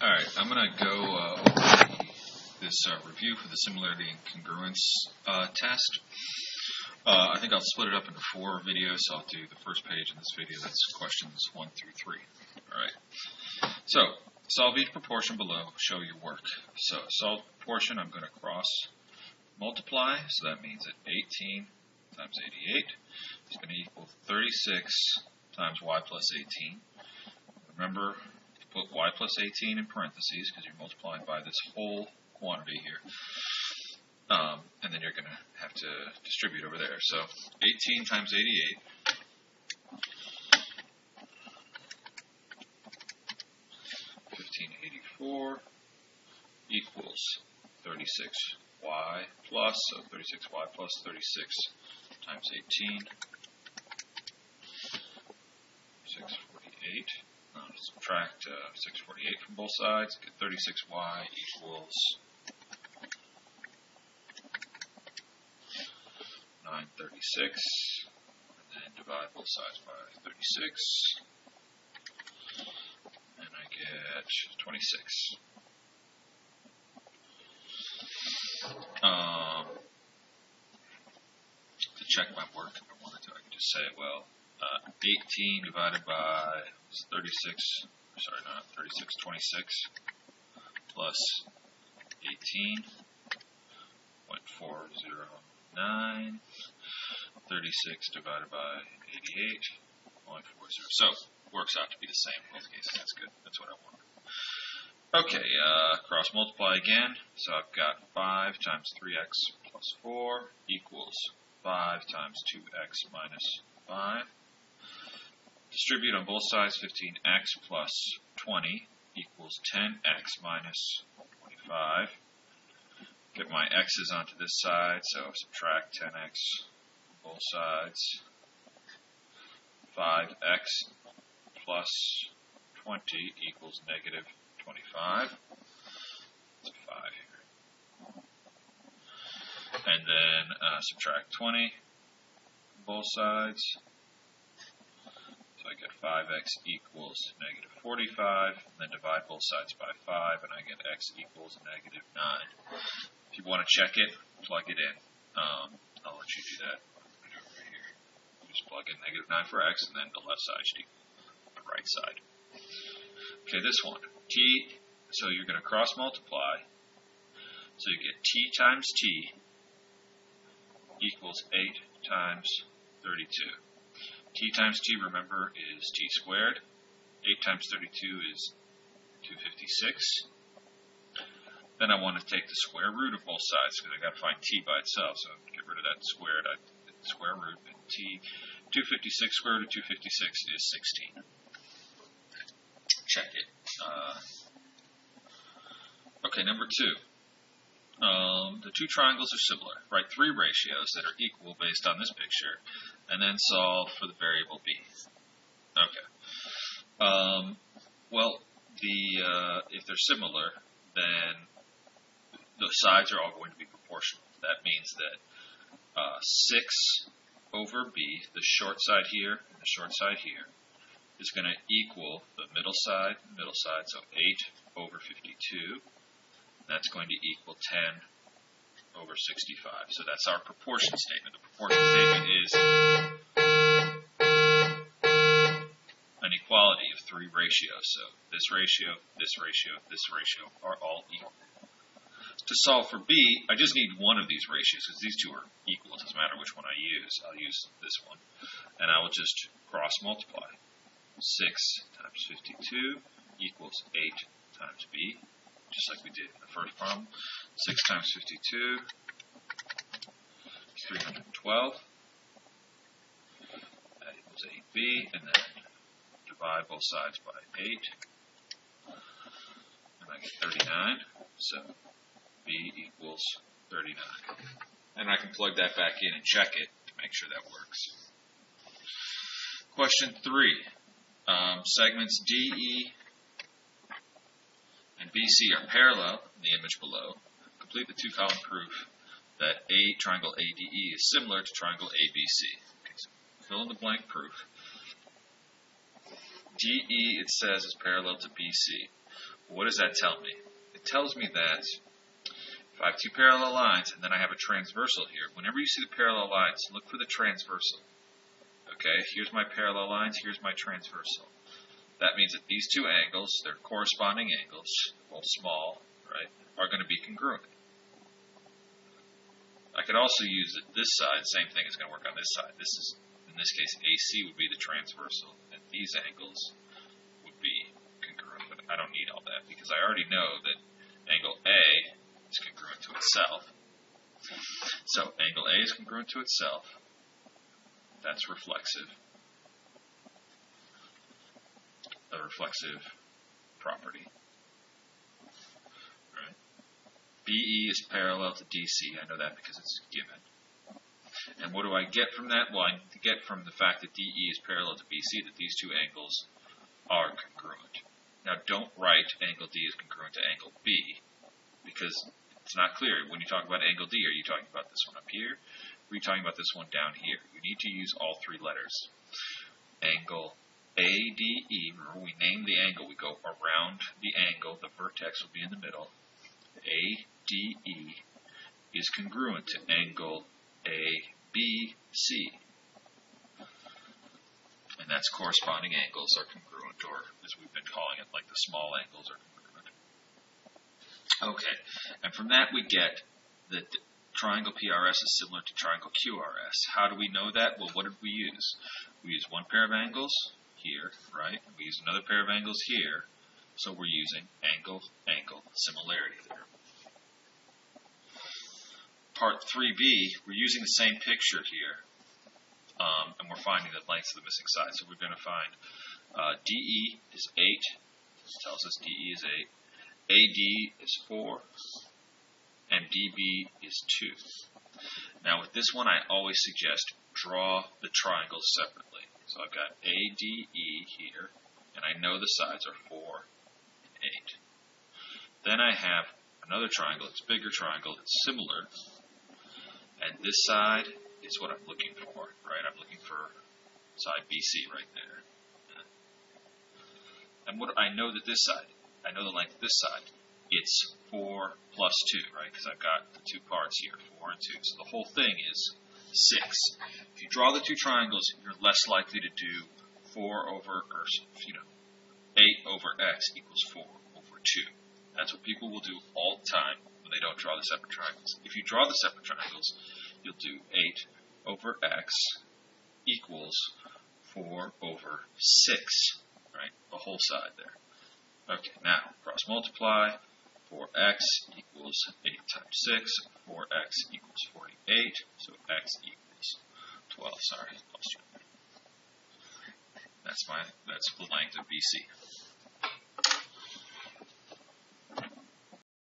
Alright, I'm going to go over this review for the Similarity and Congruence test. I think I'll split it up into 4 videos, so I'll do the first page in this video. That's questions 1 through 3. Alright, so solve each proportion below, show your work. So solve proportion, I'm going to cross multiply, so that means that 18 times 88 is going to equal 36 times y plus 18. Remember, put y plus 18 in parentheses because you're multiplying by this whole quantity here. And then you're going to have to distribute over there. So 18 times 88 1584 equals 36y plus, so 36y plus 36 times 18, 648. Subtract 648 from both sides, get 36y equals 936, and then divide both sides by 36, and I get 26. To check my work, if I wanted to, I could just say, well, 18 divided by 36, sorry, not 36, 26, plus 18.409, 36 divided by 88.40. So, works out to be the same in both cases. That's good. That's what I want. Okay, cross multiply again. So I've got 5 times 3x plus 4 equals 5 times 2x minus 5. Distribute on both sides, 15x plus 20 equals 10x minus 25. Get my x's onto this side, so subtract 10x from both sides. 5x plus 20 equals negative 25. That's a 5 here. And then subtract 20 from both sides. So I get 5x equals negative 45, and then divide both sides by 5, and I get x equals negative 9. If you want to check it, plug it in. I'll let you do that over here. Just plug in negative 9 for x, and then the left side should equal the right side. Okay, this one. T, so you're going to cross multiply. So you get t times t equals 8 times 32. T times t, remember, is t squared. 8 times 32 is 256. Then I want to take the square root of both sides because I've got to find t by itself. So get rid of that squared. I did the square root. And t, 256 square root of 256 is 16. Check it. Okay, number 2. The two triangles are similar. Write 3 ratios that are equal based on this picture, and then solve for the variable b. Okay. Well, if they're similar, then the sides are all going to be proportional. That means that 6 over b, the short side here and the short side here, is going to equal the middle side, so 8 over 52. That's going to equal 10 over 65. So that's our proportion statement. The proportion statement is an equality of 3 ratios. So this ratio, this ratio, this ratio are all equal. To solve for b, I just need one of these ratios because these two are equal. It doesn't matter which one I use. I'll use this one. And I will just cross multiply. 6 times 52 equals 8 times b. Just like we did in the first problem. 6 times 52 is 312. That equals 8b, and then divide both sides by 8. And I get 39. So b equals 39. And I can plug that back in and check it to make sure that works. Question 3. Segments DE and BC are parallel in the image below. Complete the 2-column proof that triangle ADE is similar to triangle ABC. Okay, so fill in the blank proof. DE, it says, is parallel to BC. What does that tell me? It tells me that if I have two parallel lines and then I have a transversal here, whenever you see the parallel lines, look for the transversal. Okay, here's my parallel lines, here's my transversal. That means that these two angles, their corresponding angles, both small, right, are going to be congruent. I could also use that this side, same thing is going to work on this side. This is, in this case, AC would be the transversal, and these angles would be congruent. But I don't need all that because I already know that angle A is congruent to itself. So angle A is congruent to itself. That's reflexive. A reflexive property. Right. BE is parallel to DC. I know that because it's given. And what do I get from that? Well, I get from the fact that DE is parallel to BC that these two angles are congruent. Now, don't write angle D is congruent to angle B because it's not clear. When you talk about angle D, are you talking about this one up here? Or are you talking about this one down here? You need to use all three letters. Angle ADE, remember we name the angle, we go around the angle, the vertex will be in the middle. ADE is congruent to angle ABC. And that's corresponding angles are congruent, or as we've been calling it, like the small angles are congruent. Okay, and from that we get that triangle PRS is similar to triangle QRS. How do we know that? Well, what did we use? We used one pair of angles here, right? We used another pair of angles here, so we're using angle similarity there. Part 3B, we're using the same picture here, and we're finding the lengths of the missing side. So we're going to find DE is 8, this tells us DE is 8, AD is 4, and DB is 2. Now with this one, I always suggest draw the triangles separately. So I've got ADE here, and I know the sides are 4 and 8. Then I have another triangle, it's a bigger triangle, it's similar, and this side is what I'm looking for, right? I'm looking for side BC right there. And what I know that this side, I know the length of this side, it's 4 plus 2, right? Because I've got the two parts here, 4 and 2. So the whole thing is 6. If you draw the two triangles, you're less likely to do 4 over, or 8 over x equals 4 over 2. That's what people will do all the time when they don't draw the separate triangles. If you draw the separate triangles, you'll do 8 over x equals 4 over 6, right? The whole side there. Okay, now cross multiply. 4x equals 8 times 6. 4x equals 48. So x equals 12. Sorry, lost you. That's the length of BC.